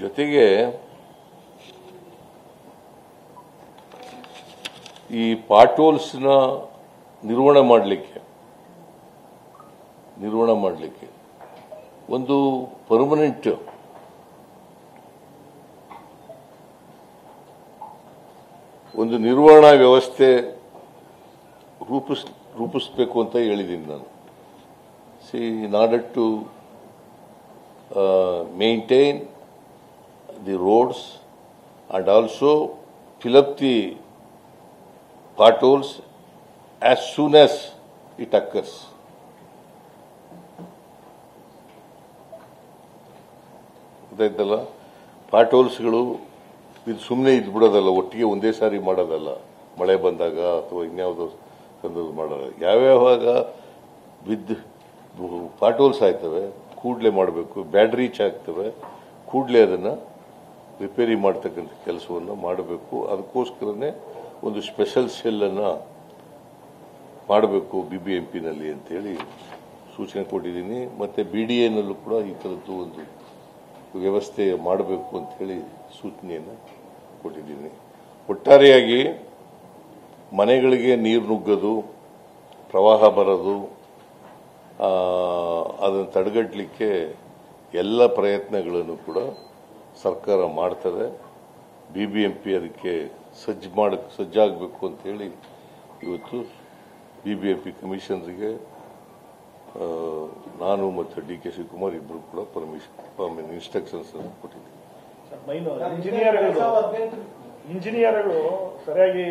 ಜೊತೆಗೆ ಈ ಪಾಟೋಲ್ಸ್ನ ನಿರ್ವಹಣೆ ಮಾಡಲಿಕ್ಕೆ ಒಂದು ಪರ್ಮನೆಂಟ್ ಒಂದು ನಿರ್ವಹಣಾ ವ್ಯವಸ್ಥೆ ರೂಪಿಸಬೇಕು ಅಂತ ಹೇಳಿದ್ದೀನಿ ನಾನು. in order to maintain the roads and also fill up the potholes as soon as it occurs. ಗೊತ್ತಾಯ್ತಲ್ಲ, ಪಾಟೋಲ್ಸ್ಗಳು ಇದು ಸುಮ್ಮನೆ ಇದು ಬಿಡೋದಲ್ಲ, ಒಟ್ಟಿಗೆ ಒಂದೇ ಸಾರಿ ಮಾಡೋದಲ್ಲ, ಮಳೆ ಬಂದಾಗ ಅಥವಾ ಇನ್ಯಾವುದೋ ಸಂದರ್ಭ ಮಾಡೋಲ್ಲ. ಯಾವ್ಯಾವಾಗ ಪಾಟೋಲ್ಸ್ ಆಯ್ತವೆ ಕೂಡಲೇ ಮಾಡಬೇಕು, ಬ್ಯಾಡ್ ರೀಚ್ ಆಗ್ತವೆ ಕೂಡಲೇ ಅದನ್ನು ರಿಪೇರಿ ಮಾಡ್ತಕ್ಕಂಥ ಕೆಲಸವನ್ನು ಮಾಡಬೇಕು. ಅದಕ್ಕೋಸ್ಕರನೇ ಒಂದು ಸ್ಪೆಷಲ್ ಸೆಲ್ಲನ್ನು ಮಾಡಬೇಕು BBMPನಲ್ಲಿ ಅಂತೇಳಿ ಸೂಚನೆ ಕೊಟ್ಟಿದ್ದೀನಿ. ಮತ್ತು BDAನಲ್ಲೂ ಕೂಡ ಈ ಥರದ್ದು ಒಂದು ವ್ಯವಸ್ಥೆ ಮಾಡಬೇಕು ಅಂತ ಹೇಳಿ ಸೂಚನೆಯನ್ನು ಕೊಟ್ಟಿದ್ದೀನಿ. ಒಟ್ಟಾರೆಯಾಗಿ ಮನೆಗಳಿಗೆ ನೀರು ನುಗ್ಗೋದು, ಪ್ರವಾಹ ಬರೋದು, ಅದನ್ನು ತಡೆಗಟ್ಟಲಿಕ್ಕೆ ಎಲ್ಲ ಪ್ರಯತ್ನಗಳನ್ನು ಕೂಡ ಸರ್ಕಾರ ಮಾಡ್ತದೆ. BBMP ಅದಕ್ಕೆ ಸಜ್ಜಾಗಬೇಕು ಅಂತ ಹೇಳಿ ಇವತ್ತು BBMP ಕಮಿಷನರಿಗೆ ನಾನು ಮತ್ತು DK ಶಿವಕುಮಾರ್ ಇಬ್ಬರು ಕೂಡ ಇನ್ಸ್ಟ್ರಕ್ಷನ್ಸ್ ಕೊಟ್ಟಿದ್ದೀವಿ. ಇಂಜಿನಿಯರ್ಗಳು ಸರಿಯಾಗಿ